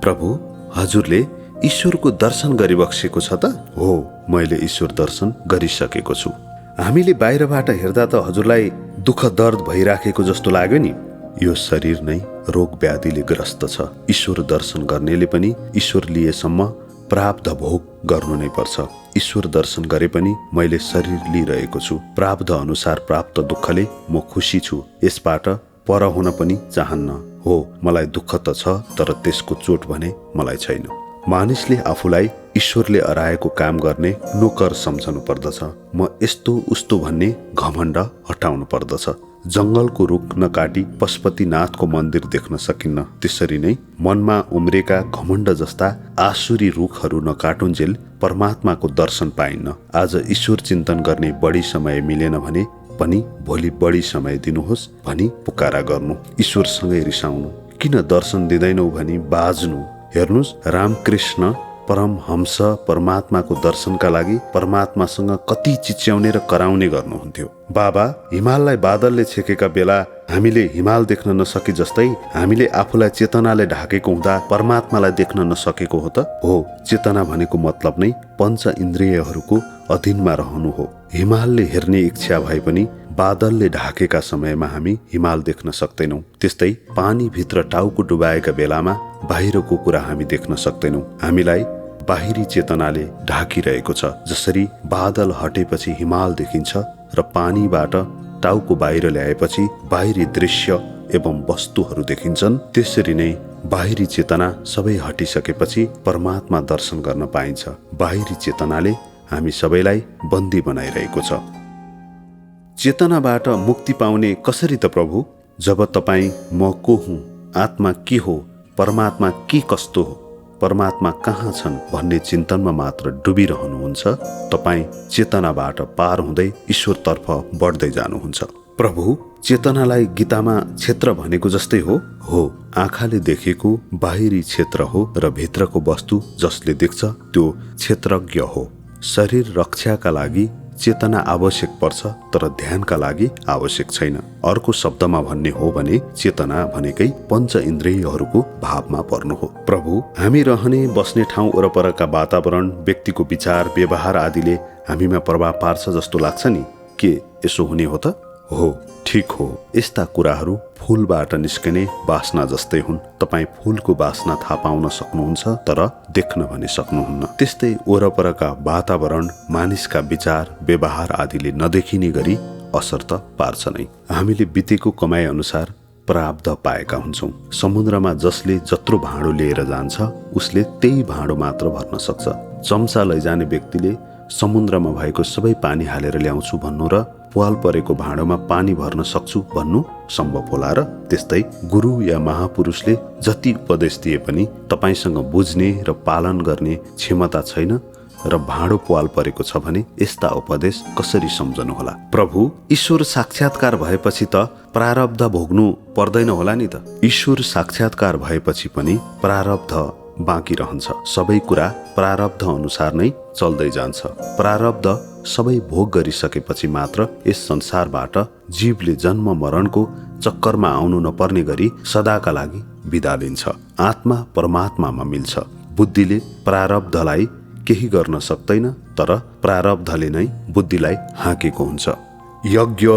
प्रभु, हजुरले ईश्वरको दर्शन गरिबक्सेको छ त? हो, मैले ईश्वर दर्शन गरिसकेको छु। हामीले बाहिरबाट हेर्दा त हजुरलाई दुःख दर्द भइराखेको जस्तो लाग्यो नि। यो शरीर नै रोग व्याधिले ग्रस्त छ। ईश्वर दर्शन गर्नेले पनि ईश्वर लिएसम्म प्रारब्ध भोग गर्नु नै पर्छ। ईश्वर दर्शन गरे पनि मैले शरीर लिइरहेको छु। प्रारब्ध अनुसार प्राप्त दुःखले म खुसी छु। यसबाट पर हुन पनि चाहन्न। हो, मलाई दुःख त छ, तर त्यसको चोट भने मलाई छैन। मानिसले आफूलाई ईश्वरले अराएको काम गर्ने नोकर सम्झनु पर्दछ। म यस्तो उस्तो भन्ने घमण्ड हटाउनु पर्दछ। जंगलको रुख नकाटी पशुपतिनाथको मन्दिर देख्न सकिन्न, त्यसरी नै मनमा उम्रेका घमण्ड जस्ता आसुरी रुखहरू नकाटुन्जेल परमात्माको दर्शन पाइन्न। आज ईश्वर चिन्तन गर्ने बढी समय मिलेन भने पनि भोलि बढी समय दिनुहोस् भनी पुकारा गर्नु, ईश्वरसँगै रिसाउनु, किन दर्शन दिँदैनौ भनी बाज्नु। हेर्नुहोस्, रामकृष्ण परमहंस परमात्माको दर्शनका लागि परमात्मासँग कति चिच्याउने र कराउने गर्नुहुन्थ्यो। बाबा, हिमाललाई बादलले छेकेका बेला हामीले हिमाल देख्न नसके जस्तै हामीले आफूलाई चेतनाले ढाकेको हुँदा परमात्मालाई देख्न नसकेको हो त? हो, चेतना भनेको मतलब नै पञ्च इन्द्रियहरूको अधीनमा रहनु हो। हिमालले हेर्ने इच्छा भए पनि बादलले ढाकेका समयमा हामी हिमाल देख्न सक्दैनौँ। त्यस्तै पानीभित्र टाउको डुबाएका बेलामा बाहिरको कुरा हामी देख्न सक्दैनौँ। हामीलाई बाहिरी चेतनाले ढाकिरहेको छ। जसरी बादल हटेपछि हिमाल देखिन्छ र पानीबाट टाउको बाहिर ल्याएपछि बाहिरी दृश्य एवं वस्तुहरू देखिन्छन्, त्यसरी नै बाहिरी चेतना सबै हटिसकेपछि परमात्मा दर्शन गर्न पाइन्छ। बाहिरी चेतनाले हामी सबैलाई बन्दी बनाइरहेको छ। चेतनाबाट मुक्ति पाउने कसरी त प्रभु? जब तपाईँ म को हुँ, आत्मा के हो, परमात्मा के कस्तो हो, परमात्मा कहाँ छन् भन्ने चिन्तनमा मात्र डुबिरहनुहुन्छ, तपाईँ चेतनाबाट पार हुँदै ईश्वरतर्फ बढ्दै जानुहुन्छ। प्रभु, चेतनालाई गीतामा क्षेत्र भनेको जस्तै हो? हो, आँखाले देखेको बाहिरी क्षेत्र हो र भित्रको वस्तु जसले देख्छ त्यो क्षेत्रज्ञ हो। शरीर रक्षाका लागि चेतना आवश्यक पर्छ, तर ध्यानका लागि आवश्यक छैन। अर्को शब्दमा भन्ने हो भने चेतना भनेकै पञ्च इन्द्रियहरूको भावमा पर्नु हो। प्रभु, हामी रहने बस्ने ठाउँ वरपरका वातावरण, व्यक्तिको विचार व्यवहार आदिले हामीमा प्रभाव पार्छ जस्तो लाग्छ नि, के यसो हुने हो त? हो, ठिक हो। यस्ता कुराहरू फूलबाट निस्कने बास्ना जस्तै हुन्। तपाईँ फूलको बास्ना थाहा पाउन सक्नुहुन्छ, तर देख्न भने सक्नुहुन्न। त्यस्तै वरपरका वातावरण, मानिसका विचार व्यवहार आदिले नदेखिने गरी असर त पार्छ नै। हामीले बितेको कमाइ अनुसार प्रारब्ध पाएका हुन्छौँ। समुद्रमा जसले जत्रो भाँडो लिएर जान्छ उसले त्यही भाँडो मात्र भर्न सक्छ। चम्चा लैजाने व्यक्तिले समुद्रमा भएको सबै पानी हालेर ल्याउँछु भन्नु र प्वाल परेको भाँडोमा पानी भर्न सक्छु भन्नु सम्भव होला र? त्यस्तै गुरु या महापुरुषले जति उपदेश दिए पनि तपाईसँग बुझ्ने र पालन गर्ने क्षमता छैन र भाँडो प्वाल परेको छ भने यस्ता उपदेश कसरी सम्झनु होला? प्रभु, ईश्वर साक्षात्कार भएपछि त प्रारब्ध भोग्नु पर्दैन होला नि त? ईश्वर साक्षात्कार भएपछि पनि प्रारब्ध बाँकी रहन्छ। सबै कुरा प्रारब्ध अनुसार नै चल्दै जान्छ। प्रारब्ध सबै भोग गरिसकेपछि मात्र यस संसारबाट जीवले जन्म मरणको चक्करमा आउनु नपर्ने गरी सदाका लागि बिदा लिन्छ। आत्मा परमात्मामा मिल्छ। बुद्धिले प्रारब्धलाई केही गर्न सक्दैन, तर प्रारब्धले नै बुद्धिलाई हाँकेको हुन्छ। यज्ञ,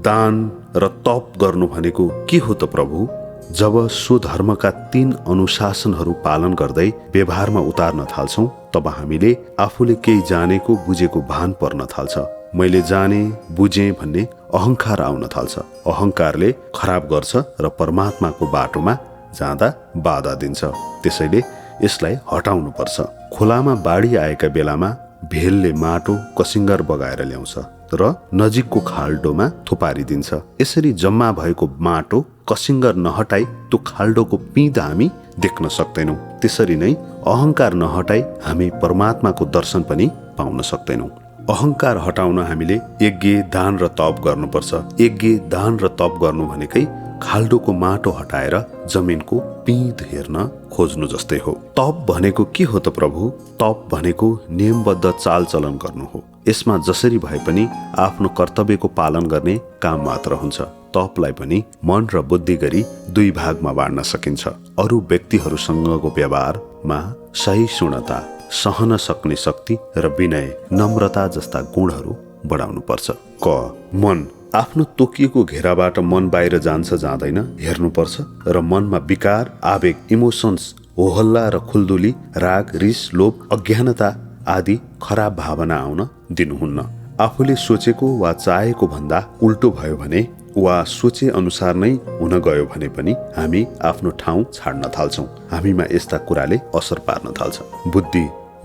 दान र तप गर्नु भनेको के हो त प्रभु? जब स्वधर्मका 3 अनुशासनहरू पालन गर्दै व्यवहारमा उतार्न थाल्छौँ, तब हामीले आफूले केही जानेको बुझेको भान पर्न थाल्छ। मैले जाने बुझेँ भन्ने अहङ्कार आउन थाल्छ। अहङ्कारले खराब गर्छ र परमात्माको बाटोमा जाँदा बाधा दिन्छ। त्यसैले यसलाई हटाउनु पर्छ। खोलामा बाढी आएका बेलामा भेलले माटो कसिङ्गर बगाएर ल्याउँछ र नजिकको खाल्डोमा थुपारिदिन्छ। यसरी जम्मा भएको माटो कसिङ्गर नहटाई त्यो खाल्डोको पिँध हामी देख्न सक्दैनौँ। त्यसरी नै अहङ्कार नहटाई हामी परमात्माको दर्शन पनि पाउन सक्दैनौँ। अहङ्कार हटाउन हामीले यज्ञ, दान र तप गर्नुपर्छ। यज्ञ, दान र तप गर्नु भनेकै खाल्डोको माटो हटाएर जमिनको पिँध हेर्न खोज्नु जस्तै हो। तप भनेको के हो त प्रभु? तप भनेको नियमबद्ध चालचलन गर्नु हो। यसमा जसरी भए पनि आफ्नो कर्तव्यको पालन गर्ने काम मात्र हुन्छ। तपलाई पनि मन र बुद्धि गरी दुई भागमा बाँड्न सकिन्छ। अरू व्यक्तिहरूसँगको व्यवहारमा सहिष्णुता, सहन सक्ने शक्ति र विनय, नम्रता जस्ता गुणहरू बढाउनु पर्छ। क मन आफ्नो तोकिएको घेराबाट मन बाहिर जान्छ जाँदैन हेर्नुपर्छ र मनमा विकार, आवेग, इमोसन्स, होहल्ला र खुल्दुली, राग, रिस, लोभ, अज्ञानता आदि खराब भावना आउन दिनुहुन्न। आफूले सोचेको वा चाहेको भन्दा उल्टो भयो भने वा सोचे अनुसार नै हुन गयो भने पनि हामी आफ्नो ठाउँ छाड्न थाल्छौँ। हामीमा यस्ता कुराले असर पार्न थाल्छ।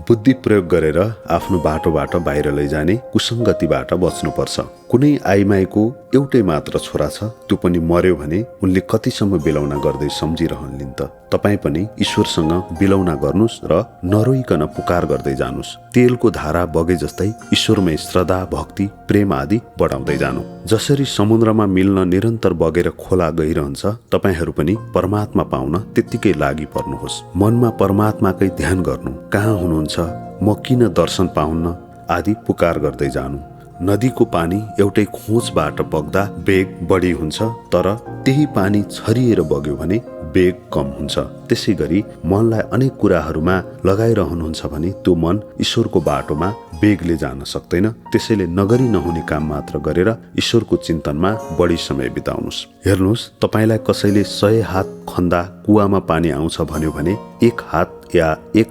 बुद्धि प्रयोग गरेर आफ्नो बाटोबाट बाहिर लैजाने कुसङ्गतिबाट बच्नुपर्छ। कुनै आइमाईको एउटै मात्र छोरा छ, त्यो पनि मर्यो भने उनले कतिसम्म बिलौना गर्दै सम्झिरहन्लिन् त? तपाईँ पनि ईश्वरसँग बिलौना गर्नुस् र नरोइकन पुकार गर्दै जानुस्। तेलको धारा बगे जस्तै ईश्वरमै श्रद्धा, भक्ति, प्रेम आदि बढाउँदै जानु। जसरी समुद्रमा मिल्न निरन्तर बगेर खोला गइरहन्छ, तपाईहरू पनि परमात्मा पाउन त्यत्तिकै लागि पर्नुहोस्। मनमा परमात्माकै ध्यान गर्नु। कहाँ हुनुहुन्छ, म किन दर्शन पाउन्न आदि पुकार गर्दै जानु। नदीको पानी एउटै खोजबाट बग्दा वेग बढी हुन्छ, तर त्यही पानी छरिएर बग्यो भने वेग कम हुन्छ। त्यसै गरी मनलाई अनेक कुराहरूमा लगाइरहनुहुन्छ भने त्यो मन ईश्वरको बाटोमा वेगले जान सक्दैन। त्यसैले नगरी नहुने काम मात्र गरेर ईश्वरको चिन्तनमा बढी समय बिताउनुहोस्। हेर्नुहोस्, तपाईँलाई कसैले 100 हात खन्दा कुवामा पानी आउँछ भन्यो भने एक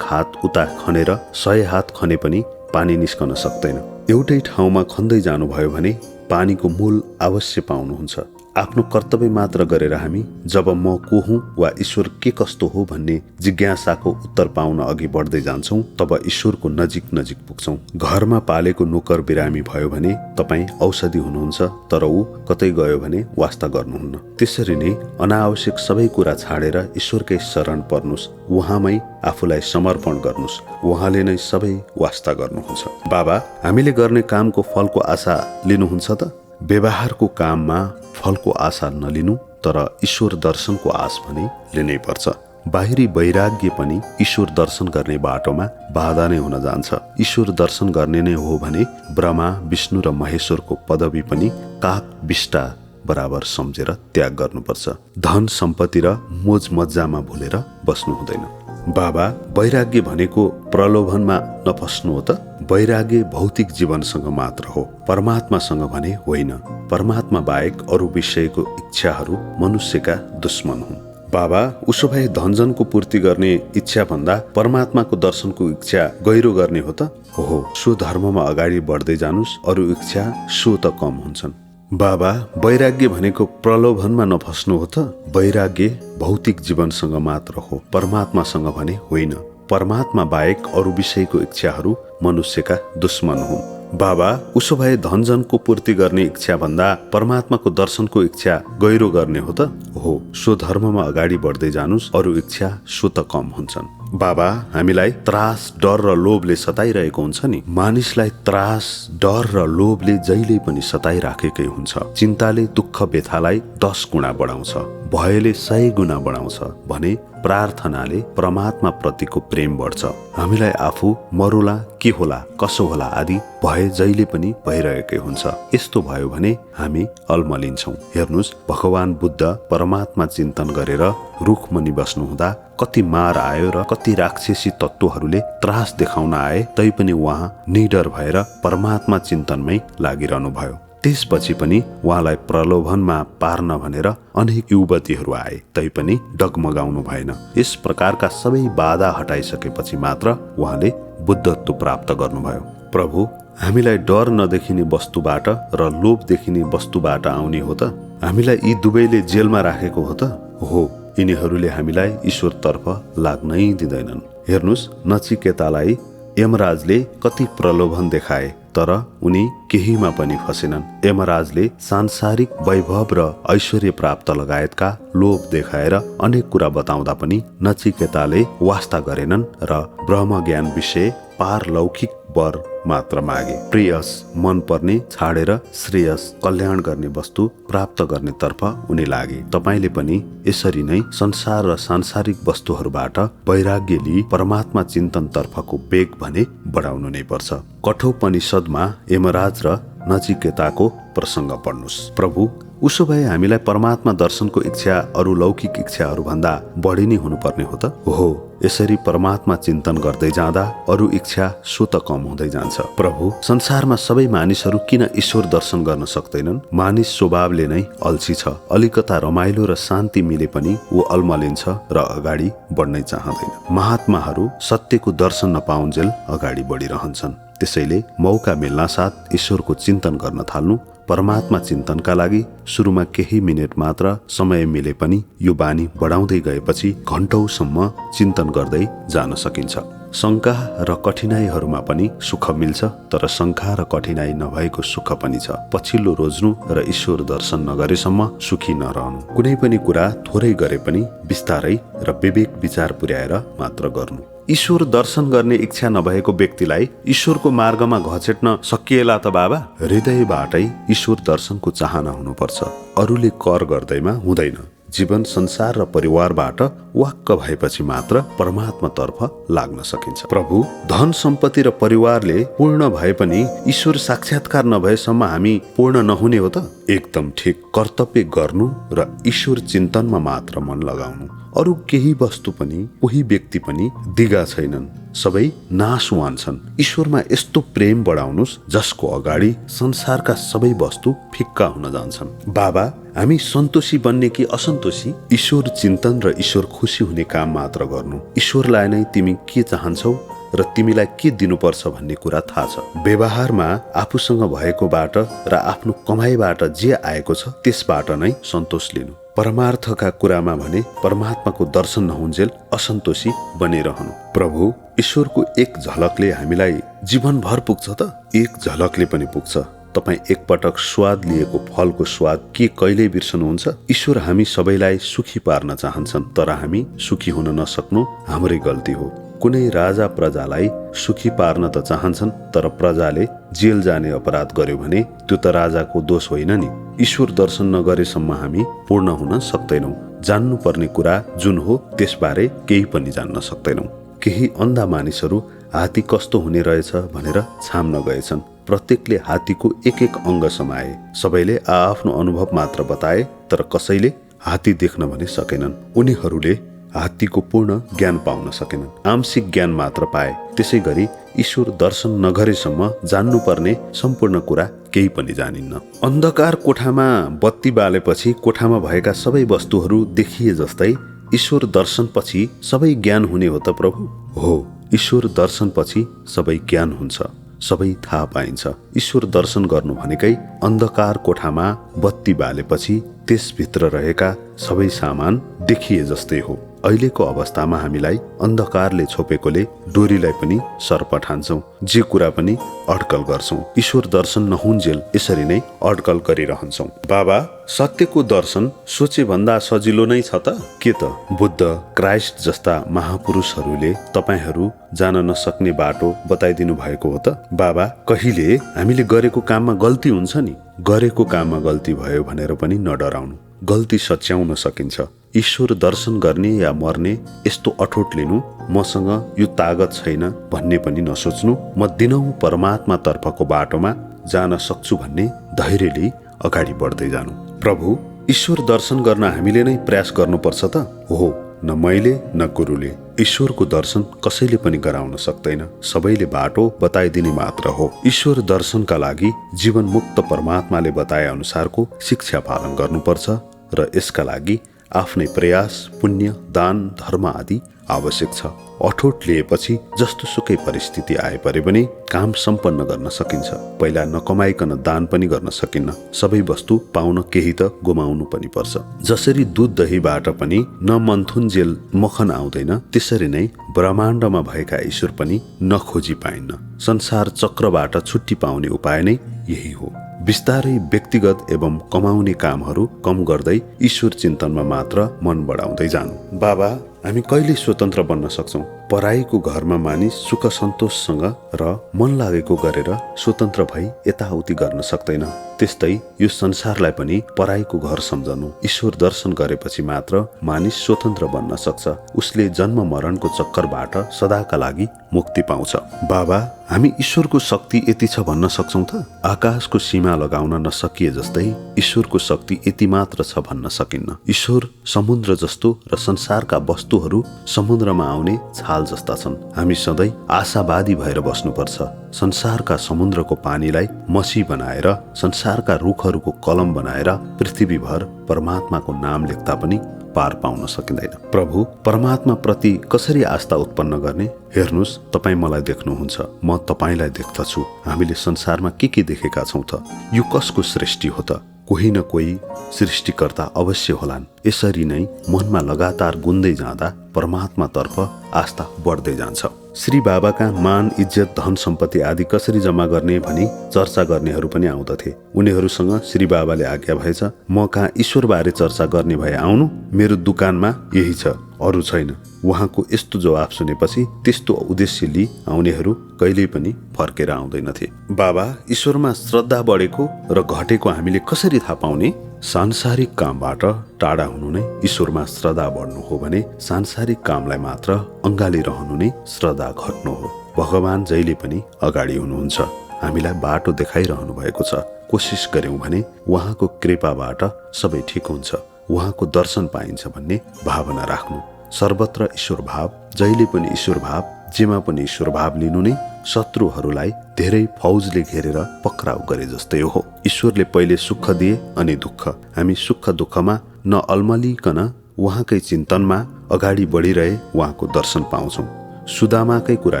हात उता खनेर 100 हात खने पनि पानी निस्कन सक्दैन। एउटै ठाउँमा खन्दै जानुभयो भने पानीको मूल अवश्य पाउनुहुन्छ। आफ्नो कर्तव्य मात्र गरेर हामी जब म को हुँ वा ईश्वर के कस्तो हो भन्ने जिज्ञासाको उत्तर पाउन अघि बढ्दै जान्छौँ, तब ईश्वरको नजिक पुग्छौँ। घरमा पालेको नोकर बिरामी भयो भने तपाईँ औषधि हुनुहुन्छ, तर ऊ कतै गयो भने वास्ता गर्नुहुन्न। त्यसरी नै अनावश्यक सबै कुरा छाडेर ईश्वरकै शरण पर्नुस्, उहाँमै आफूलाई समर्पण गर्नुस्। उहाँले नै सबै वास्ता गर्नुहुन्छ। बाबा, हामीले गर्ने कामको फलको आशा लिनुहुन्छ त? व्यवहारको काममा फलको आशा नलिनु, तर ईश्वर दर्शनको आश भने लिनै पर्छ। बाहिरी वैराग्य पनि ईश्वर दर्शन गर्ने बाटोमा बाधा नै हुन जान्छ। ईश्वर दर्शन गर्ने नै हो भने ब्रह्मा, विष्णु र महेश्वरको पदवी पनि काक बिष्टा बराबर सम्झेर त्याग गर्नुपर्छ। धन सम्पत्ति र मोज मज्जामा भुलेर बस्नु हुँदैन। बाबा, वैराग्य भनेको प्रलोभनमा नफस्नु हो त? वैराग्य भौतिक जीवनसँग मात्र हो, परमात्मासँग भने होइन। परमात्मा बाहेक अरू विषयको इच्छाहरू मनुष्यका दुश्मन हुन्। बाबा, उसो भए धनजनको पूर्ति गर्ने इच्छा भन्दा परमात्माको दर्शनको इच्छा गहिरो गर्ने हो त? हो, सो धर्ममा अगाडि बढ्दै जानुस्, अरू इच्छा सो त कम हुन्छन्। बाबा, वैराग्य भनेको प्रलोभनमा नफस्नु हो त? वैराग्य भौतिक जीवनसँग मात्र हो, परमात्मासँग भने होइन। परमात्मा बाहेक अरू विषयको इच्छाहरू मनुष्यका दुश्मन हुन्। बाबा, उसो भए धनजनको पूर्ति गर्ने इच्छा भन्दा परमात्माको दर्शनको इच्छा गहिरो गर्ने हो त? हो, सो धर्ममा अगाडि बढ्दै जानुस्, अरू इच्छा सो त कम हुन्छन्। बाबा, हामीलाई त्रास, डर र लोभले सताइरहेको हुन्छ नि। मानिसलाई त्रास, डर र लोभले जहिले पनि सताइराखेकै हुन्छ। चिन्ताले दुःख व्यथालाई 10 गुणा बढाउँछ, भयले 100 गुणा बढाउँछ भने प्रार्थनाले परमात्मा प्रतिको प्रेम बढ्छ। हामीलाई आफू मरुला, के होला, कसो होला आदि भय जहिले पनि भइरहेकै हुन्छ। यस्तो भयो भने हामी अल्मलिन्छौँ। हेर्नुहोस्, भगवान बुद्ध परमात्मा चिन्तन गरेर रुखमुनि बस्नुहुँदा कति मार आयो र कति राक्षसी तत्त्वहरूले त्रास देखाउन आए, तैपनि उहाँ निडर भएर परमात्मा चिन्तनमै लागिरहनु भयो। त्यसपछि पनि उहाँलाई प्रलोभनमा पार्न भनेर अनेक युवतीहरू आए, तैपनि डगमगाउनु भएन। यस प्रकारका सबै बाधा हटाइसकेपछि मात्र उहाँले बुद्धत्व प्राप्त गर्नुभयो। प्रभु, हामीलाई डर नदेखिने वस्तुबाट र लोभ देखिने वस्तुबाट आउने हो त? हामीलाई यी दुवैले जेलमा राखेको हो त? हो, यिनीहरूले हामीलाई ईश्वरतर्फ लाग्नै दिँदैनन्। हेर्नुहोस्, नचिकेतालाई यमराजले कति प्रलोभन देखाए, तर उनी केहीमा पनि फसेनन्। यमराजले सांसारिक वैभव र ऐश्वर्य प्राप्त लगायतका लोभ देखाएर अनेक कुरा बताउँदा पनि नचिकेताले वास्ता गरेनन् र ब्रह्म ज्ञान विषय पारलौकिक वर मात्र मागे। प्रेयस मन पर्ने छाडेर श्रेयस कल्याण गर्ने वस्तु प्राप्त गर्ने तर्फ उनी लागे। तपाईले पनि यसरी नै संसार र सांसारिक वस्तुहरूबाट वैराग्य लिई परमात्मा चिन्तन तर्फको वेग भने बढाउनु नै पर्छ। कठोपनिषदमा यमराज र नचिकेताको प्रसङ्ग पढ्नुस्। प्रभु, उसो भए हामीलाई परमात्मा दर्शनको इच्छा अरू लौकिक इच्छाहरू भन्दा बढी नै हुनुपर्ने हो त? हो, यसरी परमात्मा चिन्तन गर्दै जाँदा अरू इच्छा स्वत कम हुँदै जान्छ। प्रभु, संसारमा सबै मानिसहरू किन ईश्वर दर्शन गर्न सक्दैनन्? मानिस स्वभावले नै अल्छी छ। अलिकता रमाइलो र शान्ति मिले पनि ऊ अल्मलिन्छ र अगाडि बढ्नै चाहँदैन। महात्माहरू सत्यको दर्शन नपाउन्जेल अगाडि बढिरहन्छन्। त्यसैले मौका मिल्नासाथ ईश्वरको चिन्तन गर्न थाल्नु। परमात्मा चिन्तनका लागि सुरुमा केही मिनेट मात्र समय मिले पनि यो बानी बढाउँदै गएपछि घण्टौसम्म चिन्तन गर्दै जान सकिन्छ। शङ्का र कठिनाइहरूमा पनि सुख मिल्छ, तर शङ्का र कठिनाइ नभएको सुख पनि छ। पछिल्लो रोज्नु र ईश्वर दर्शन नगरेसम्म सुखी नरहनु। कुनै पनि कुरा थोरै गरे पनि बिस्तारै र विवेक विचार पुर्याएर मात्र गर्नु। ईश्वर दर्शन गर्ने इच्छा नभएको व्यक्तिलाई ईश्वरको मार्गमा घचेट्न सकिएला त बाबा? हृदयबाटै ईश्वर दर्शनको चाहना हुनुपर्छ। अरूले कर गर्दैमा हुँदैन। जीवन संसार र परिवारबाट वाक्क भएपछि मात्र परमात्मातर्फ लाग्न सकिन्छ। प्रभु, धन सम्पत्ति र परिवारले पूर्ण भए पनि ईश्वर साक्षात्कार नभएसम्म हामी पूर्ण नहुने हो त? एकदम ठिक। कर्तव्य गर्नु र ईश्वर चिन्तनमा मात्र मन लगाउनु। अरू केही वस्तु पनि कोही व्यक्ति पनि दिगा छैनन्, सबै नाशवान छन्। ईश्वरमा यस्तो प्रेम बढाउनुस् जसको अगाडि संसारका सबै वस्तु फिक्का हुन जान्छन्। बाबा, हामी सन्तोषी बन्ने कि असन्तोषी? ईश्वर चिन्तन र ईश्वर खुसी हुने काम मात्र गर्नु। ईश्वरलाई नै तिमी के चाहन्छौ र तिमीलाई के दिनुपर्छ भन्ने कुरा थाहा छ। व्यवहारमा आफूसँग भएकोबाट र आफ्नो कमाइबाट जे आएको छ त्यसबाट नै सन्तोष लिनु। परमार्थका कुरामा भने परमात्माको दर्शन नहुन्जेल असन्तोषी बनिरहनु। प्रभु, ईश्वरको एक झलकले हामीलाई जीवनभर पुग्छ त? एक झलकले पनि पुग्छ। तपाईँ एकपटक स्वाद लिएको फलको स्वाद के कहिल्यै बिर्सनुहुन्छ? ईश्वर हामी सबैलाई सुखी पार्न चाहन्छन्, तर हामी सुखी हुन नसक्नु हाम्रै गल्ती हो। कुनै राजा प्रजालाई सुखी पार्न त चाहन्छन्, तर प्रजाले जेल जाने अपराध गर्यो भने त्यो त राजाको दोष होइन नि। ईश्वर दर्शन नगरेसम्म हामी पूर्ण हुन सक्दैनौँ। जान्नुपर्ने कुरा जुन हो त्यसबारे केही पनि जान्न सक्दैनौँ। केही अन्धा मानिसहरू हात्ती कस्तो हुने रहेछ भनेर छाम्न गएछन्। प्रत्येकले हात्तीको एक एक अङ्ग समाए। सबैले आआफ्नो अनुभव मात्र बताए, तर कसैले हात्ती देख्न भने सकेनन्। उनीहरूले हात्तीको पूर्ण ज्ञान पाउन सकेनन्, आंशिक ज्ञान मात्र पाए। त्यसै गरी ईश्वर दर्शन नगरेसम्म जान्नुपर्ने सम्पूर्ण कुरा केही पनि जानिन्न। अन्धकार कोठामा बत्ती बालेपछि कोठामा भएका सबै वस्तुहरू देखिए जस्तै ईश्वर दर्शनपछि सबै ज्ञान हुने हो त प्रभु? हो, ईश्वर दर्शनपछि सबै ज्ञान हुन्छ, सबै थाहा पाइन्छ। ईश्वर दर्शन गर्नु भनेकै अन्धकार कोठामा बत्ती बालेपछि त्यसभित्र रहेका सबै सामान देखिए जस्तै हो। अहिलेको अवस्थामा हामीलाई अन्धकारले छोपेकोले डोरीलाई पनि सर्प ठान्छौँ, जे कुरा पनि अड्कल गर्छौँ। ईश्वर दर्शन नहुन्जेल यसरी नै अड्कल गरिरहन्छौँ। बाबा, सत्यको दर्शन सोचे भन्दा सजिलो नै छ त? के त बुद्ध, क्राइस्ट जस्ता महापुरुषहरूले तपाईहरू जान नसक्ने बाटो बताइदिनु भएको हो त? बाबा, कहिले हामीले गरेको काममा गल्ती हुन्छ नि, गरेको काममा गल्ती भयो भनेर पनि नडराउनु। गल्ती सच्याउन सकिन्छ। ईश्वर दर्शन गर्ने या मर्ने यस्तो अठोट लिनु, मसँग यो तागत छैन भन्ने पनि नसोच्नु। म दिनौँ परमात्मा तर्फको बाटोमा जान सक्छु भन्ने धैर्य लिई अगाडि बढ्दै जानु। प्रभु, ईश्वर दर्शन गर्न हामीले नै प्रयास गर्नुपर्छ त? हो, न मैले न गुरुले। ईश्वरको दर्शन कसैले पनि गराउन सक्दैन, सबैले बाटो बताइदिने मात्र हो। ईश्वर दर्शनका लागि जीवन मुक्त परमात्माले बताए अनुसारको शिक्षा पालन गर्नुपर्छ र यसका लागि आफ्नै प्रयास, पुण्य, दान, धर्म आदि आवश्यक छ। अठोट लिएपछि जस्तो सुकै परिस्थिति आए परे पनि काम सम्पन्न गर्न सकिन्छ। पहिला नकमाइकन दान पनि गर्न सकिन्न। सबै वस्तु पाउन केही त गुमाउनु पनि पर्छ। जसरी दूध दहीबाट पनि नमन्थुन्जेल मखन आउँदैन, त्यसरी नै ब्रह्माण्डमा भएका ईश्वर पनि नखोजी पाइन्न। संसार चक्रबाट छुट्टी पाउने उपाय नै यही हो। बिस्तारै व्यक्तिगत एवं कमाउने कामहरू कम गर्दै ईश्वर चिन्तनमा मात्र मन बढाउँदै जानु। बाबा, हामी कहिले स्वतन्त्र बन्न सक्छौँ? पराईको घरमा मानिस सुख सन्तोषसँग र मन लागेको गरेर स्वतन्त्र भई यताउति गर्न सक्दैन। त्यस्तै यो संसारलाई पनि पराईको घर सम्झनु। ईश्वर दर्शन गरेपछि मात्र मानिस स्वतन्त्र बन्न सक्छ। उसले जन्म मरणको चक्करबाट सदाका लागि मुक्ति पाउँछ। बाबा, हामी ईश्वरको शक्ति यति छ भन्न सक्छौँ त? आकाशको सीमा लगाउन नसकिए जस्तै ईश्वरको शक्ति यति मात्र छ भन्न सकिन्न। ईश्वर समुद्र जस्तो र संसारका वस्तुहरू समुद्रमा आउने छाल जस्ता छन्। हामी सधैँ आशावादी भएर बस्नुपर्छ। संसारका समुद्रको पानीलाई मसी बनाएर, संसारका रुखहरूको कलम बनाएर पृथ्वीभर परमात्माको नाम लेख्दा पनि पार पाउन सकिँदैन। प्रभु परमात्मा प्रति कसरी आस्था उत्पन्न गर्ने? हेर्नुहोस्, तपाईँ मलाई देख्नुहुन्छ, म तपाईँलाई देख्दछु। हामीले संसारमा के देखेका छौँ त? यो कसको सृष्टि हो त? कोही न कोही सृष्टिकर्ता अवश्य होलान्। यसरी नै मनमा लगातार गुन्दै जाँदा परमात्मातर्फ आस्था बढ्दै जान्छ। श्री बाबाका मान, इज्जत, धन सम्पत्ति आदि कसरी जम्मा गर्ने भनी चर्चा गर्नेहरू पनि आउँदथे। उनीहरूसँग श्री बाबाले आज्ञा भएछ, म कहाँ ईश्वरबारे चर्चा गर्ने भए आउनु, मेरो दुकानमा यही छ, अरू छैन। उहाँको यस्तो जवाब सुनेपछि त्यस्तो उद्देश्य लिई आउनेहरू कहिल्यै पनि फर्केर आउँदैनथे। बाबा, ईश्वरमा श्रद्धा बढेको र घटेको हामीले कसरी थाहा पाउने? सांसारिक कामबाट टाढा हुनु नै ईश्वरमा श्रद्धा बढ्नु हो भने सांसारिक कामलाई मात्र अँगालिरहनु नै श्रद्धा घट्नु हो। भगवान जहिले पनि अगाडि हुनुहुन्छ, हामीलाई बाटो देखाइरहनु भएको छ। कोसिस गर्यौं भने उहाँको कृपाबाट सबै ठिक हुन्छ, उहाँको दर्शन पाइन्छ भन्ने भावना राख्नु। सर्वत्र ईश्वर भाव, जहिले पनि ईश्वर भाव, जेमा पनि ईश्वर भाव लिनु नै शत्रुहरूलाई धेरै फौजले घेरेर पक्राउ गरे जस्तै हो। ईश्वरले पहिले सुख दिए अनि दुःख। हामी सुख दुःखमा नअल्मलिकन उहाँकै चिन्तनमा अगाडि बढिरहे उहाँको दर्शन पाउँछौँ। सुदामाकै कुरा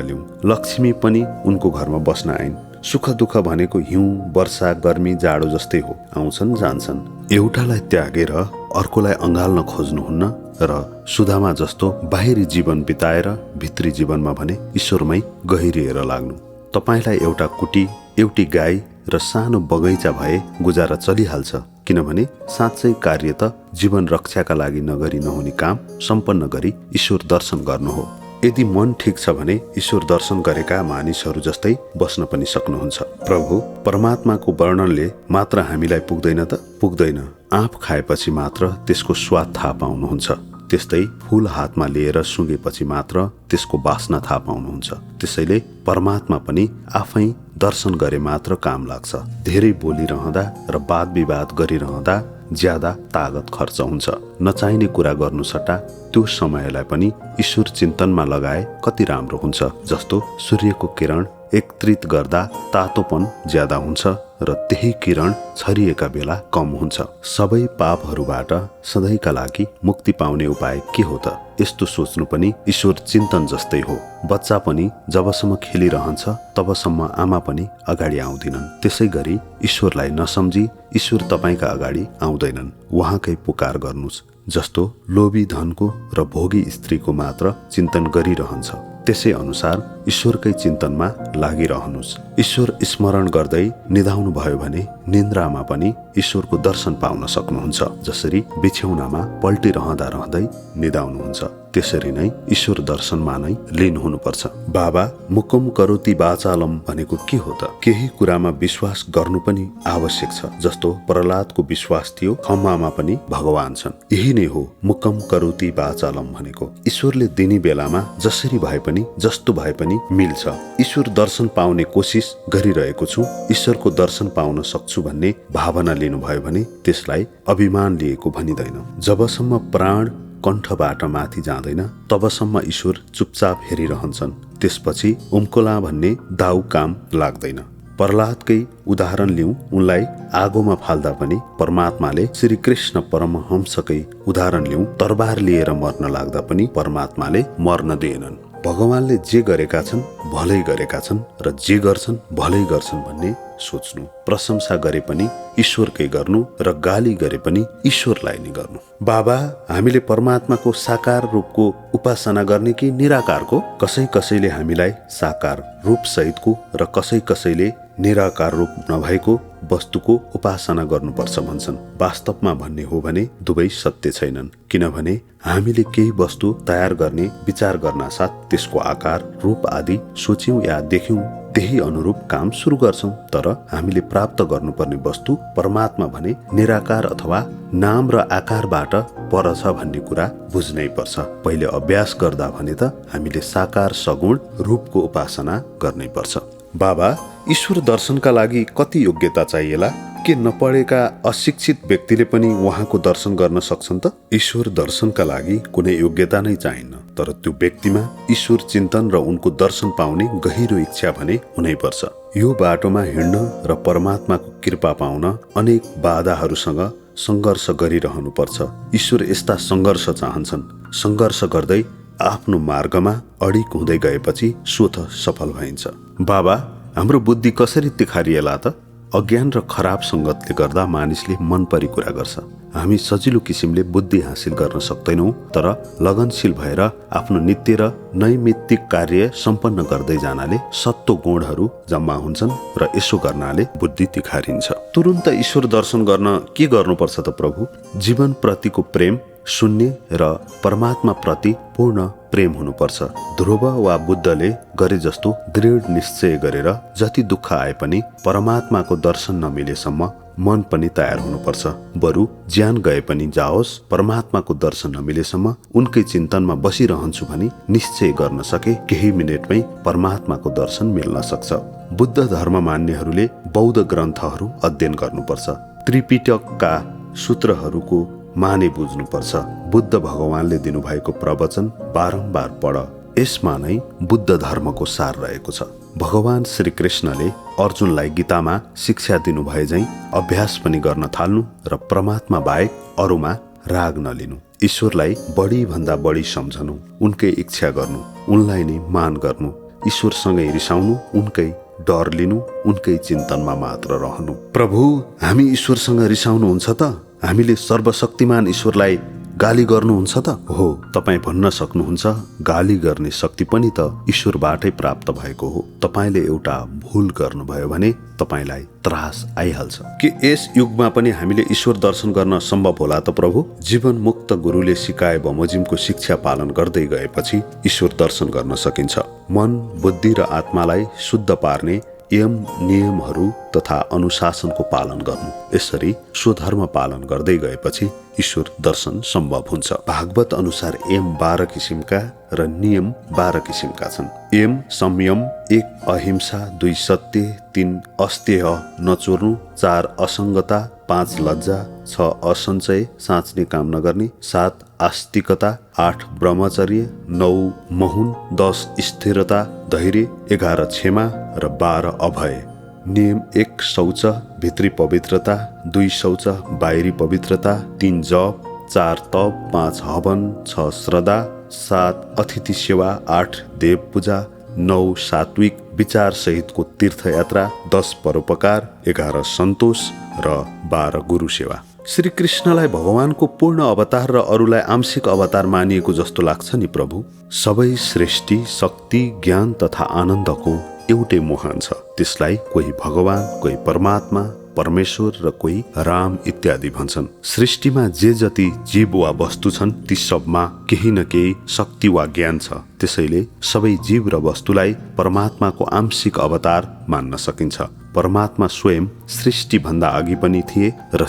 लिउँ, लक्ष्मी पनि उनको घरमा बस्न आइन्। सुख दुःख भनेको हिउँ, वर्षा, गर्मी, जाडो जस्तै हो, आउँछन् जान्छन्। एउटालाई त्यागेर अर्कोलाई अँगाल्न खोज्नुहुन्न र सुदामा जस्तो बाहिरी जीवन बिताएर भित्री जीवनमा भने ईश्वरमै गहिरिएर लाग्नु। तपाईलाई एउटा कुटी, एउटी गाई र सानो बगैँचा भए गुजारा चलिहाल्छ, किनभने साँच्चै कार्य त जीवन रक्षाका लागि नगरी नहुने काम सम्पन्न गरी ईश्वर दर्शन गर्नु हो। यदि मन ठिक छ भने ईश्वर दर्शन गरेका मानिसहरू जस्तै बस्न पनि सक्नुहुन्छ। प्रभु परमात्माको वर्णनले मात्र हामीलाई पुग्दैन त? पुग्दैन। आँप खाएपछि मात्र त्यसको स्वाद थाहा पाउनुहुन्छ। त्यस्तै फूल हातमा लिएर सुँगेपछि मात्र त्यसको बास्ना थाहा पाउनुहुन्छ। त्यसैले परमात्मा पनि आफै दर्शन गरे मात्र काम लाग्छ। धेरै बोलिरहँदा र वाद विवाद गरिरहँदा ज्यादा तागत खर्च हुन्छ। नचाहिने कुरा गर्नु सट्टा त्यो समयलाई पनि ईश्वर चिन्तनमा लगाए कति राम्रो हुन्छ। जस्तो सूर्यको किरण एकत्रित गर्दा तातोपन ज्यादा हुन्छ र त्यही किरण छरिएका बेला कम हुन्छ। सबै पापहरूबाट सधैँका लागि मुक्ति पाउने उपाय के हो त? यस्तो सोच्नु पनि ईश्वर चिन्तन जस्तै हो। बच्चा पनि जबसम्म खेलिरहन्छ तबसम्म आमा पनि अगाडि आउँदिनन्। त्यसै गरी ईश्वरलाई नसम्झी ईश्वर तपाईँका अगाडि आउँदैनन्। उहाँकै पुकार गर्नुहोस्। जस्तो लोभी धनको र भोगी स्त्रीको मात्र चिन्तन गरिरहन्छ, त्यसै अनुसार ईश्वरकै चिन्तनमा लागिरहनुहोस्। ईश्वर स्मरण गर्दै निधाउनु भयो भने निन्द्रामा पनि ईश्वरको दर्शन पाउन सक्नुहुन्छ। जसरी बिछौनामा पल्टिरहँदा रहँदै निधाउनुहुन्छ, त्यसरी नै ईश्वर दर्शनमा नै लीन हुनुपर्छ। बाबा, मुकुम करोति वाचालम भनेको के हो त? केही कुरामा विश्वास गर्नु पनि आवश्यक छ। जस्तो प्रहलादको विश्वास थियो खम्बामा पनि भगवान छन्। यही नै हो मुकुम करोति वाचालम भनेको। ईश्वरले दिने बेलामा जसरी भए पनि जस्तो भए पनि मिल्छ। ईश्वर दर्शन पाउने कोसिस गरिरहेको छु, ईश्वरको दर्शन पाउन सक्छु भन्ने भावना लिनुभयो भने त्यसलाई अभिमान लिएको भनिँदैन। जबसम्म प्राण कण्ठबाट माथि जाँदैन तबसम्म ईश्वर चुपचाप हेरिरहन्छन्। त्यसपछि उम्कोला भन्ने दाउ काम लाग्दैन। प्रहलादकै उदाहरण लिउँ, उनलाई आगोमा फाल्दा पनि परमात्माले, श्री कृष्ण परमहंसकै उदाहरण लिउँ, तरबार लिएर मर्न लाग्दा पनि परमात्माले मर्न दिएनन्। भगवानले जे गरेका छन् भलै गरेका छन् र जे गर्छन् भलै गर्छन् भन्ने सोच्नु। प्रशंसा गरे पनि ईश्वरकै गर्नु र गाली गरे पनि ईश्वरलाई नै गर्नु। बाबा, हामीले परमात्माको साकार रूपको उपासना गर्ने कि निराकारको? कसै कसैले हामीलाई साकार रूप सहितको र कसै कसैले निराकार रूप नभएको वस्तुको उपासना गर्नुपर्छ भन्छन्। वास्तवमा भन्ने हो भने दुवै सत्य छैनन्, किनभने हामीले केही वस्तु तयार गर्ने विचार गर्नासाथ त्यसको आकार, रूप आदि सोच्यौं या देख्यौं, त्यही अनुरूप काम सुरु गर्छौं। तर हामीले प्राप्त गर्नुपर्ने वस्तु परमात्मा भने निराकार अथवा नाम र आकारबाट पर छ भन्ने कुरा बुझ्नै पर्छ। पहिले अभ्यास गर्दा भने त हामीले साकार सगुण रूपको उपासना गर्नै पर्छ। बाबा, ईश्वर दर्शनका लागि कति योग्यता चाहिएला? के नपढेका अशिक्षित व्यक्तिले पनि उहाँको दर्शन गर्न सक्छन् त? ईश्वर दर्शनका लागि कुनै योग्यता नै चाहिन्न, तर त्यो व्यक्तिमा ईश्वर चिन्तन र उनको दर्शन पाउने गहिरो इच्छा भने हुनैपर्छ। यो बाटोमा हिँड्न र परमात्माको कृपा पाउन अनेक बाधाहरूसँग सङ्घर्ष गरिरहनुपर्छ। ईश्वर यस्ता सङ्घर्ष चाहन्छन्। सङ्घर्ष गर्दै आफ्नो मार्गमा अडिक हुँदै गएपछि स्वत सफल भइन्छ। बाबा, हाम्रो बुद्धि कसरी तिखारिएला त? अज्ञान र खराब सङ्गतले गर्दा मानिसले मन परी कुरा गर्छ। हामी सजिलो किसिमले बुद्धि हासिल गर्न सक्दैनौँ, तर लगनशील भएर आफ्नो नित्य र नैमित्तिक कार्य सम्पन्न गर्दै जानाले सत्व गुणहरू जम्मा हुन्छन् र यसो गर्नाले बुद्धि तिखारिन्छ। तुरुन्त ईश्वर दर्शन गर्न के गर्नुपर्छ त प्रभु? जीवन प्रतिको प्रेम शून्य र परमात्मा प्रति पूर्ण प्रेम हुनुपर्छ। ध्रुव वा बुद्धले गरे जस्तो दृढ निश्चय गरेर जति दुःख आए पनि परमात्माको दर्शन नमिलेसम्म मन पनि तयार हुनुपर्छ। बरु ज्यान गए पनि जाओस्, परमात्माको दर्शन नमिलेसम्म उनकै चिन्तनमा बसिरहन्छु भनी निश्चय गर्न सके केही मिनेटमै परमात्माको दर्शन मिल्न सक्छ। बुद्ध धर्म मान्नेहरूले बौद्ध ग्रन्थहरू अध्ययन गर्नुपर्छ। त्रिपिटकका सूत्रहरूको माने बुझ्नुपर्छ। बुद्ध भगवानले दिनुभएको प्रवचन बारम्बार पढ। यसमा नै बुद्ध धर्मको सार रहेको छ। भगवान श्री कृष्णले अर्जुनलाई गीतामा शिक्षा दिनुभए झैं अभ्यास पनि गर्न थाल्नु र परमात्मा बाहेक अरूमा राग नलिनु, ईश्वरलाई बढी भन्दा बढी सम्झनु, उनकै इच्छा गर्नु, उनलाई नै मान गर्नु, ईश्वरसँगै रिसाउनु, उनकै डर लिनु, उनकै चिन्तनमा मात्र रहनु। प्रभु, हामी ईश्वरसँग रिसाउनुहुन्छ त? हामीले सर्वशक्तिमान ईश्वरलाई गाली गर्नुहुन्छ त? हो, तपाईँ भन्न सक्नुहुन्छ, गाली गर्ने शक्ति पनि त ईश्वरबाटै प्राप्त भएको हो। तपाईँले एउटा भूल गर्नुभयो भने तपाईँलाई त्रास आइहाल्छ। के यस युगमा पनि हामीले ईश्वर दर्शन गर्न सम्भव होला त प्रभु? जीवन मुक्त गुरुले सिकाए बमोजिमको शिक्षा पालन गर्दै गएपछि ईश्वर दर्शन गर्न सकिन्छ। मन, बुद्धि र आत्मालाई शुद्ध पार्ने यम नियमहरू तथा अनुशासनको पालन गर्नु, यसरी स्वधर्म पालन गर्दै गएपछि ईश्वर दर्शन सम्भव हुन्छ। भागवत अनुसार यम 12 किसिमका र नियम 12 किसिमका छन्। यम संयम, 1 अहिंसा, 2 सत्य, 3 अस्तेय नचोर्नु, 4 असंगता, 5 लज्जा, 6 असञ्चय साँच्ने काम नगर्ने, 7 आस्तिकता, 8 ब्रह्मचर्य, 9 मौन, 10 स्थिरता धैर्य, 11 क्षमा र 12 अभय। नियम 1 शौच भित्री पवित्रता, 2 शौच बाहिरी पवित्रता, 3 जप, 4 तप, 5 हवन, 6 श्रद्धा, 7 अतिथि सेवा, 8 देव पूजा, 9 सात्विक विचार सहितको तीर्थयात्रा, 10 परोपकार, 11 सन्तोष र 12 गुरु सेवा। श्री कृष्णलाई भगवानको पूर्ण अवतार र अरूलाई आंशिक अवतार मानिएको जस्तो लाग्छ नि प्रभु। सबै सृष्टि, शक्ति, ज्ञान तथा आनन्दको एउटै मुहान छ। त्यसलाई कोही भगवान, कोही परमात्मा, परमेश्वर र कोही राम इत्यादि भन्छन्। सृष्टिमा जे जति जीव वा वस्तु छन् ती सबमा केही न केही शक्ति वा ज्ञान छ। त्यसैले सबै जीव र वस्तुलाई परमात्माको आंशिक अवतार मान्न सकिन्छ। परमात्मा स्वयं सृष्टि भन्दा अघि पनि थिए र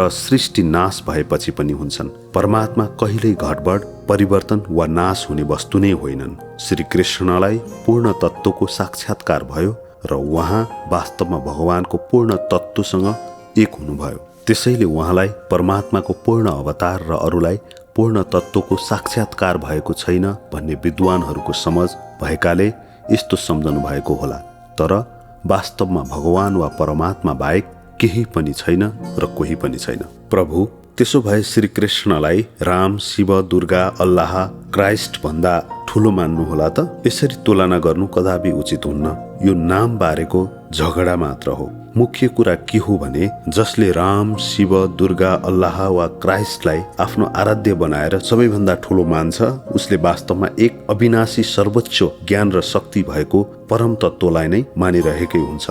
सृष्टि नाश भएपछि पनि हुन्छन्। परमात्मा कहिल्यै घटबड, परिवर्तन वा नाश हुने वस्तु नै होइनन्। श्री कृष्णलाई पूर्ण तत्त्वको साक्षात्कार भयो र उहाँ वास्तवमा भगवानको पूर्ण तत्त्वसँग एक हुनुभयो। त्यसैले उहाँलाई परमात्माको पूर्ण अवतार र अरूलाई पूर्ण तत्त्वको साक्षात्कार भएको छैन भन्ने विद्वानहरूको समझ भएकाले यस्तो सम्झनु भएको होला। तर वास्तवमा भगवान वा परमात्मा बाहेक केही पनि छैन र कोही पनि छैन। प्रभु, त्यसो भए श्रीकृष्णलाई राम, शिव, दुर्गा, अल्लाह, क्राइस्ट भन्दा ठुलो मान्नुहोला त? यसरी तुलना गर्नु कदापि उचित हुन्न। यो नाम बारेको झगडा मात्र हो। मुख्य कुरा के हो भने जसले राम, शिव, दुर्गा, अल्लाह वा क्राइस्टलाई आफ्नो आराध्य बनाएर सबैभन्दा ठुलो मान्छ उसले वास्तवमा एक अविनाशी सर्वोच्च ज्ञान र शक्ति भएको परम तत्त्वलाई नै मानिरहेकै हुन्छ।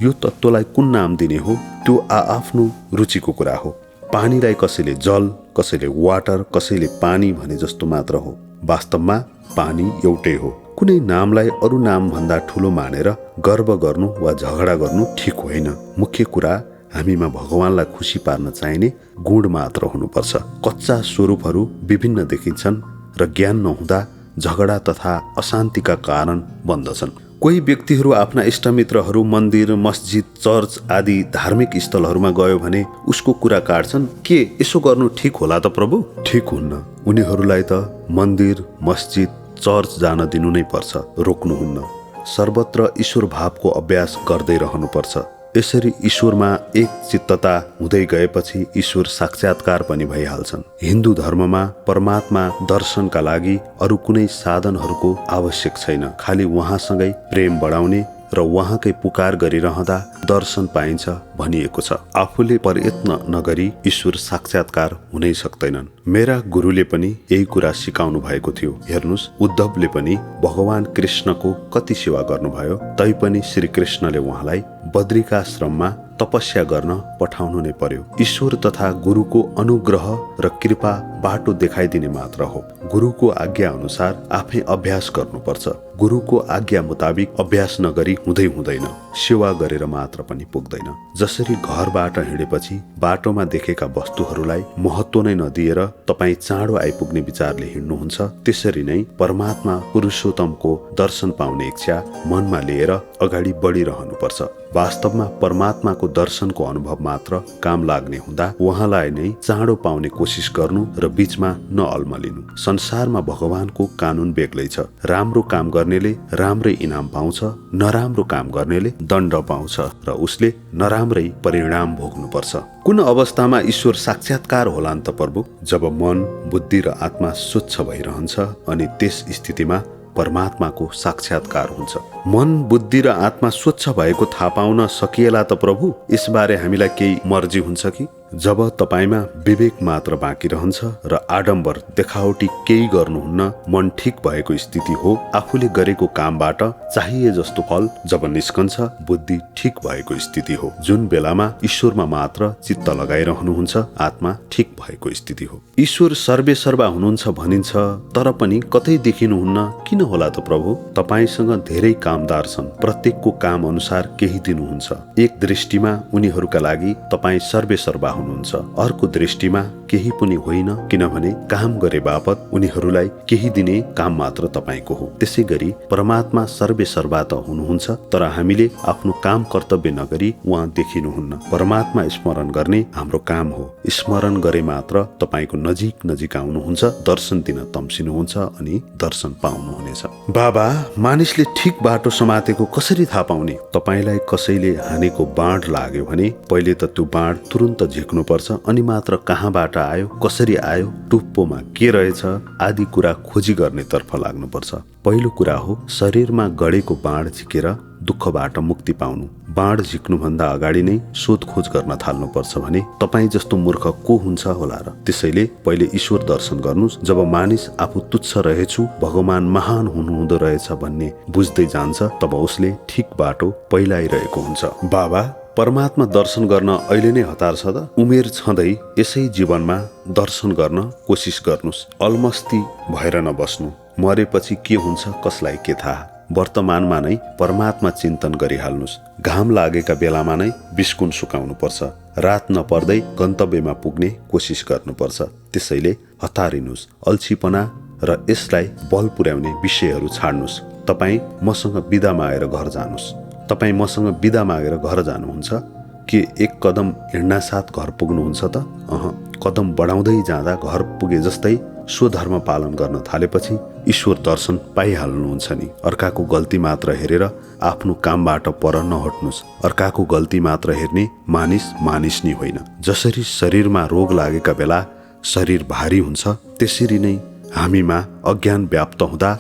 यो तत्त्वलाई कुन नाम दिने हो त्यो आफ्नो रुचिको कुरा हो। पानीलाई कसैले जल, कसैले वाटर, कसैले पानी भने जस्तो मात्र हो। वास्तवमा पानी एउटै हो। कुनै नामलाई अरू नाम भन्दा ठुलो मानेर गर्व गर्नु वा झगडा गर्नु ठिक होइन। मुख्य कुरा हामीमा भगवानलाई खुसी पार्न चाहिने गुण मात्र हुनुपर्छ। कच्चा स्वरूपहरू विभिन्न देखिन्छन् र ज्ञान नहुँदा झगडा तथा अशान्तिका कारण बन्दछन्। कोही व्यक्तिहरू आफ्ना इष्टमित्रहरू मन्दिर, मस्जिद, चर्च आदि धार्मिक स्थलहरूमा गयो भने उसको कुरा काट्छन्। के यसो गर्नु ठिक होला त प्रभु? ठिक हुन्न। उनीहरूलाई त मन्दिर, मस्जिद, चर्च जान दिनु नै पर्छ, रोक्नुहुन्न। सर्वत्र ईश्वर भावको अभ्यास गर्दै रहनुपर्छ। यसरी ईश्वरमा एक चित्तता हुँदै गएपछि ईश्वर साक्षात्कार पनि भइहाल्छन्। हिन्दू धर्ममा परमात्मा दर्शनका लागि अरू कुनै साधनहरूको आवश्यक छैन। खालि उहाँसँगै प्रेम बढाउने र उहाँकै पुकार गरिरहँदा दर्शन पाइन्छ भनिएको छ। आफूले प्रयत्न नगरी ईश्वर साक्षात्कार हुनै सक्दैनन्। मेरा गुरुले पनि यही कुरा सिकाउनु भएको थियो। हेर्नुस्, उद्धवले पनि भगवान कृष्णको कति सेवा गर्नुभयो, तैपनि श्रीकृष्णले उहाँलाई बद्रिकाश्रममा तपस्या गर्न पठाउनु नै पर्यो। ईश्वर तथा गुरुको अनुग्रह र कृपा बाटो देखाइदिने मात्र हो। गुरुको आज्ञा अनुसार आफै अभ्यास गर्नुपर्छ। गुरुको आज्ञा मुताबिक अभ्यास नगरी हुँदैन। सेवा गरेर मात्र पनि पुग्दैन। जसरी घरबाट हिँडेपछि बाटोमा देखेका वस्तुहरूलाई महत्त्व नै नदिएर तपाईँ चाँडो आइपुग्ने विचारले हिँड्नुहुन्छ, त्यसरी नै परमात्मा पुरुषोत्तमको दर्शन पाउने इच्छा मनमा लिएर अगाडि बढिरहनुपर्छ। वास्तवमा परमात्माको दर्शनको अनुभव मात्र काम लाग्ने हुँदा उहाँलाई नै चाँडो पाउने कोसिस गर्नु र बीचमा नअल्मलिनु। संसारमा भगवानको कानुन बेग्लै छ। राम्रो काम गर्नेले राम्रै इनाम पाउँछ, नराम्रो काम गर्नेले दण्ड पाउँछ र उसले नराम्रै परिणाम भोग्नुपर्छ। कुन अवस्थामा ईश्वर साक्षात्कार होलान् त प्रभु? जब मन, बुद्धि र आत्मा स्वच्छ भइरहन्छ अनि त्यस स्थितिमा परमात्माको साक्षात्कार हुन्छ। मन, बुद्धि र आत्मा स्वच्छ भएको थाहा पाउन सकिएला त प्रभु? यसबारे हामीलाई केही मर्जी हुन्छ कि? जब तपाईमा विवेक मात्र बाँकी रहन्छ र आडम्बर देखावटी केही गर्नुहुन्न, मन ठिक भएको स्थिति हो। आफूले गरेको कामबाट चाहिए जस्तो फल जब निस्कन्छ, बुद्धि ठिक भएको स्थिति हो। जुन बेलामा ईश्वरमा मात्र चित्त लगाइरहनुहुन्छ, आत्मा ठिक भएको स्थिति हो। ईश्वर सर्वे सर्वा हुनुहुन्छ भनिन्छ, तर पनि कतै देखिनुहुन्न। किन होला त प्रभु? तपाईसँग धेरै कामदार छन्, प्रत्येकको काम अनुसार केही दिनुहुन्छ। एक दृष्टिमा उनीहरूका लागि तपाईँ सर्वे सर्वा हुनुहुन्छ, अर्को दृष्टिमा केही पनि होइन, किनभने काम गरे बापत उनीहरूलाई केही दिने काम मात्र तपाईको हो। त्यसै गरी परमात्मा सर्वे सर्वा त हुनुहुन्छ, तर हामीले आफ्नो काम कर्तव्य नगरी उहाँ देखिनुहुन्न। परमात्मा स्मरण गर्ने हाम्रो काम हो। स्मरण गरे मात्र तपाईको नजिक नजिक आउनुहुन्छ, दर्शन दिन तम्सिनुहुन्छ अनि दर्शन पाउनुहुनेछ। बाबा, मानिसले ठिक बाटो समातेको कसरी थाहा पाउने? तपाईलाई कसैले हानेको बाण लाग्यो भने पहिले त त्यो बाण तुरुन्त झिक्नुपर्छ, अनि मात्र कहाँबाट आयो, कसरी आयो, टुप्पोमा के रहेछ आदि कुरा खोजी गर्नेतर्फ लाग्नुपर्छ। पहिलो कुरा हो शरीरमा गडेको बाण झिकेर दुःखबाट मुक्ति पाउनु। बाण झिक्नुभन्दा अगाडि नै सोधखोज गर्न थाल्नुपर्छ भने तपाईँ जस्तो मूर्ख को हुन्छ होला र? त्यसैले पहिले ईश्वर दर्शन गर्नुस्। जब मानिस आफू तुच्छ रहेछु, भगवान महान हुनुहुँदो रहेछ भन्ने बुझ्दै जान्छ, तब उसले ठिक बाटो पहिलाइरहेको हुन्छ। बाबा, परमात्मा दर्शन गर्न अहिले नै हतार छ त? उमेर छँदै यसै जीवनमा दर्शन गर्न कोसिस गर्नुस्। अलमस्ती भएर नबस्नु। मरेपछि के हुन्छ कसलाई के थाहा? वर्तमानमा नै परमात्मा चिन्तन गरिहाल्नुस्। घाम लागेका बेलामा नै बिस्कुन सुकाउनु पर्छ। रात नपर्दै गन्तव्यमा पुग्ने कोसिस गर्नुपर्छ। त्यसैले हतारिनुस्। अल्छीपना र यसलाई बल पुर्याउने विषयहरू छाड्नुस्। तपाईँ मसँग बिदा मागेर घर जानुस्। तपाईँ मसँग बिदा मागेर घर जानुहुन्छ कि एक कदम हिँड्ना साथ घर पुग्नुहुन्छ त? कदम बढाउँदै जाँदा घर पुगे जस्तै स्वधर्म पालन गर्न थालेपछि ईश्वर दर्शन पाइहाल्नुहुन्छ नि। अर्काको गल्ती मात्र हेरेर आफ्नो कामबाट पर नहट्नुहोस्। अर्काको गल्ती मात्र हेर्ने मानिस नि होइन। जसरी शरीरमा रोग लागेका बेला शरीर भारी हुन्छ, त्यसरी नै हामीमा अज्ञान व्याप्त हुँदा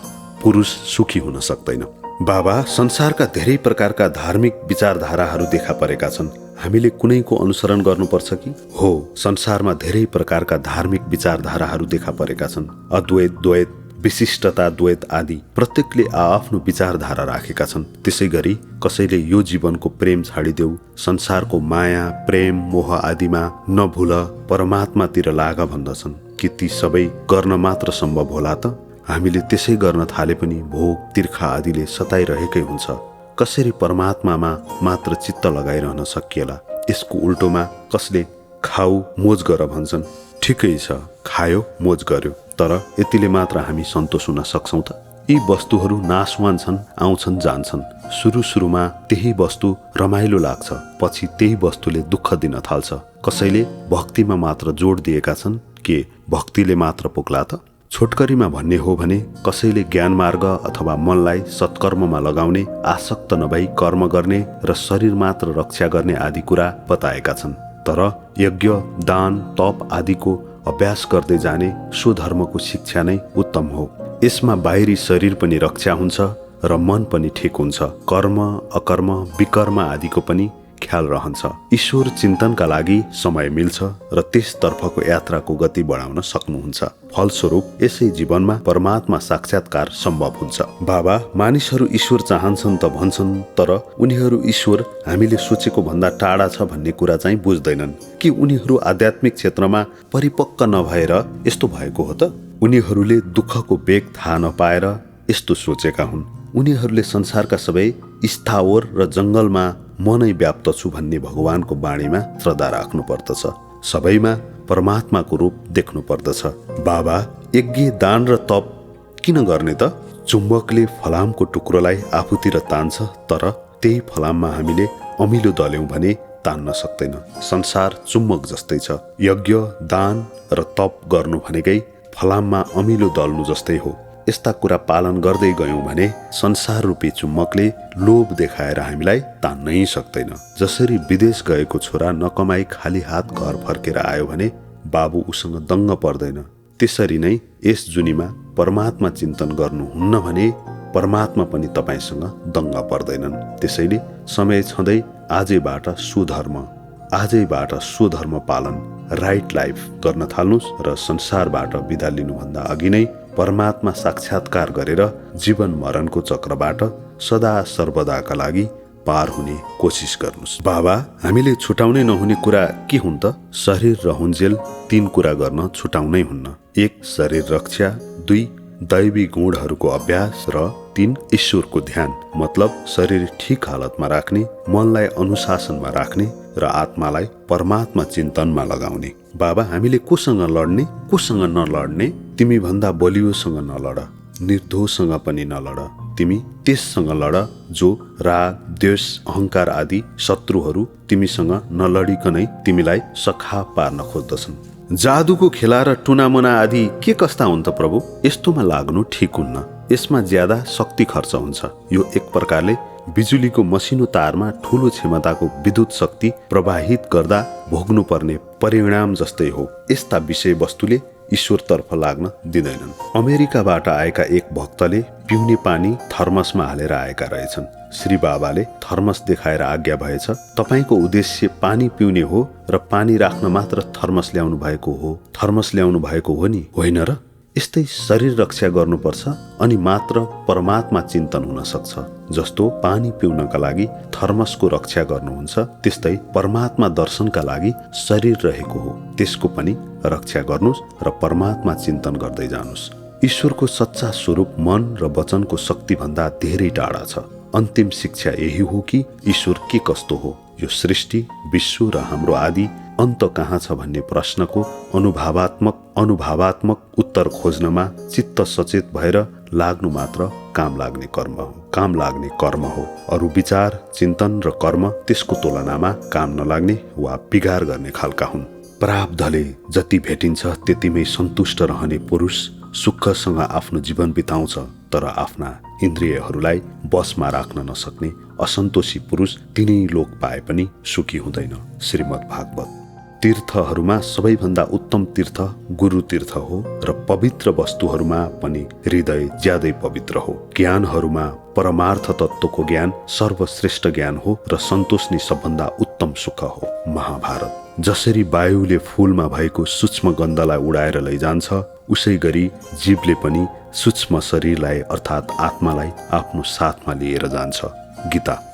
पुरुष सुखी हुन सक्दैन। बाबा, संसारका धेरै प्रकारका धार्मिक विचारधाराहरू देखा परेका छन्। हामीले कुनैको अनुसरण गर्नुपर्छ कि? हो, संसारमा धेरै प्रकारका धार्मिक विचारधाराहरू देखा परेका छन्। अद्वैत, द्वैत, विशिष्टता, द्वैत आदि प्रत्येकले आफ्नो विचारधारा राखेका छन्। त्यसै गरी कसैले यो जीवनको प्रेम छाडिदेऊ, संसारको माया, प्रेम, मोह आदिमा नभुल, परमात्मातिर लाग भन्दछन्। कि ती सबै गर्न मात्र सम्भव होला त? हामीले त्यसै गर्न थाले पनि भोग, तिर्खा आदिले सताइरहेकै हुन्छ। कसरी परमात्मामा मात्र चित्त लगाइरहन सकिएला? यसको उल्टोमा कसले खाऊ मोज गर भन्छन्। ठिकै छ, खायो मोज गर्यो, तर यतिले मात्र हामी सन्तोष हुन सक्छौँ त? यी वस्तुहरू नाशवान छन्, आउँछन् जान्छन्। सुरुमा त्यही वस्तु रमाइलो लाग्छ, पछि त्यही वस्तुले दुःख दिन थाल्छ। कसैले भक्तिमा मात्र जोड दिएका छन् के भक्तिले मात्र पुग्ला त? छोटकरीमा भन्ने हो भने कसैले ज्ञान मार्ग अथवा मनलाई सत्कर्ममा लगाउने, आसक्त नभई कर्म गर्ने र शरीर मात्र रक्षा गर्ने आदि कुरा बताएका छन्। तर यज्ञ, दान, तप आदिको अभ्यास गर्दै जाने स्वधर्मको शिक्षा नै उत्तम हो। यसमा बाहिरी शरीर पनि रक्षा हुन्छ र मन पनि ठिक हुन्छ। कर्म, अकर्म, विकर्म आदिको पनि ख्याल रहन्छ। ईश्वर चिन्तनका लागि समय मिल्छ र त्यसतर्फको यात्राको गति बढाउन सक्नुहुन्छ। फलस्वरूप यसै जीवनमा परमात्मा साक्षात्कार सम्भव हुन्छ। बाबा, मानिसहरू ईश्वर चाहन्छन् त भन्छन्, तर उनीहरू ईश्वर हामीले सोचेको भन्दा टाढा छ भन्ने कुरा चाहिँ बुझ्दैनन्। कि उनीहरू आध्यात्मिक क्षेत्रमा परिपक्व नभएर यस्तो भएको हो त? उनीहरूले दुःखको वेग थाहा नपाएर यस्तो सोचेका हुन्। उनीहरूले संसारका सबै स्थावर र जङ्गलमा म नै व्याप्त छु भन्ने भगवानको बाणीमा श्रद्धा राख्नु पर्दछ। सबैमा परमात्माको रूप देख्नु पर्दछ। बाबा, यज्ञ, दान र तप किन गर्ने त? चुम्बकले फलामको टुक्रोलाई आफूतिर तान्छ, तर त्यही फलाममा हामीले अमिलो दल्यौं भने तान्न सक्दैन। संसार चुम्बक जस्तै छ। यज्ञ, दान र तप गर्नु भनेकै फलाममा अमिलो दल्नु जस्तै हो। यस्ता कुरा पालन गर्दै गयौं भने संसार रूपी चुम्बकले लोभ देखाएर हामीलाई तान्नै सक्दैन। जसरी विदेश गएको छोरा नकमाई खाली हात घर फर्केर आयो भने बाबु उसँग दङ्ग पर्दैन, त्यसरी नै यस जुनीमा परमात्मा चिन्तन गर्नुहुन्न भने परमात्मा पनि तपाईसँग दङ्ग पर्दैनन्। त्यसैले समय छँदै आजैबाट स्वधर्म पालन, राइट लाइफ गर्न थाल्नुहोस् र संसारबाट बिदा लिनुभन्दा अघि नै परमात्मा साक्षात्कार गरेर जीवन मरणको चक्रबाट सदा सर्वदाका लागि पार हुने कोसिस गर्नुहोस्। बाबा, हामीले छुटाउनै नहुने कुरा के हुन् त? शरीर रहउन्जेल 3 कुरा गर्न छुटाउनै हुन्न। 1. शरीर रक्षा, 2. दैवी गुणहरूको अभ्यास र 3. ईश्वरको ध्यान। मतलब शरीर ठिक हालतमा राख्ने, मनलाई अनुशासनमा राख्ने र आत्मालाई परमात्मा चिन्तनमा लगाउने। बाबा, हामीले कोसँग लड्ने, कोसँग नलड्ने? तिमी भन्दा बलियोसँग नलड, निर्दोषसँग पनि नलड। तिमी त्यससँग लड जो राग, द्वेष, अहंकार आदि शत्रुहरू तिमीसँग नलडिकनै तिमीलाई सखाप पार्न खोज्दछन्। जादुको खेला र टुनामुना आदि के कस्ता हुन् त प्रभु? यस्तोमा लाग्नु ठिक हुन्न। यसमा ज्यादा शक्ति खर्च हुन्छ। यो एक प्रकारले बिजुलीको मसिनो तारमा ठूलो क्षमताको विद्युत शक्ति प्रवाहित गर्दा भोग्नुपर्ने परिणाम जस्तै हो। यस्ता विषय वस्तुले ईश्वरतर्फ लाग्न दिँदैनन्। अमेरिकाबाट आएका एक भक्तले पिउने पानी थर्मसमा हालेर आएका रहेछन्। श्री बाबाले थर्मस देखाएर आज्ञा भएछ, तपाईको उद्देश्य पानी पिउने हो र पानी राख्न मात्र थर्मस ल्याउनु भएको हो नि, होइन र? यस्तै शरीर रक्षा गर्नुपर्छ अनि मात्र परमात्मा चिन्तन हुन सक्छ। जस्तो पानी पिउनका लागि थर्मसको रक्षा गर्नुहुन्छ, त्यस्तै परमात्मा दर्शनका लागि शरीर रहेको हो, त्यसको पनि रक्षा गर्नुहोस् र परमात्मा चिन्तन गर्दै जानुहोस्। ईश्वरको सच्चा स्वरूप मन र वचनको शक्ति भन्दा धेरै टाढा छ। अन्तिम शिक्षा यही हो कि ईश्वर के कस्तो हो, यो सृष्टि, विश्व र हाम्रो आदि अन्त कहाँ छ भन्ने प्रश्नको अनुभवात्मक उत्तर खोज्नमा चित्त सचेत भएर लाग्नु मात्र काम लाग्ने कर्म हो। अरू विचार, चिन्तन र कर्म त्यसको तुलनामा काम नलाग्ने वा बिगार गर्ने खालका हुन्। प्रारब्धले जति भेटिन्छ त्यतिमै सन्तुष्ट रहने पुरुष सुखसँग आफ्नो जीवन बिताउँछ, तर आफ्ना इन्द्रियहरूलाई बसमा राख्न नसक्ने असन्तोषी पुरुष तिनै लोक पाए पनि सुखी हुँदैन। श्रीमद् भागवत। तीर्थहरूमा सबैभन्दा उत्तम तीर्थ गुरु तीर्थ हो र पवित्र वस्तुहरूमा पनि हृदय ज्यादै पवित्र हो। ज्ञानहरूमा परमार्थ तत्त्वको ज्ञान सर्वश्रेष्ठ ज्ञान हो र सन्तोष नै सबभन्दा उत्तम सुख हो। महाभारत। जसरी वायुले फूलमा भएको सूक्ष्म गन्धलाई उडाएर लैजान्छ, उसै गरी जीवले पनि सूक्ष्म शरीरलाई अर्थात् आत्मालाई आफ्नो साथमा लिएर जान्छ। गीता।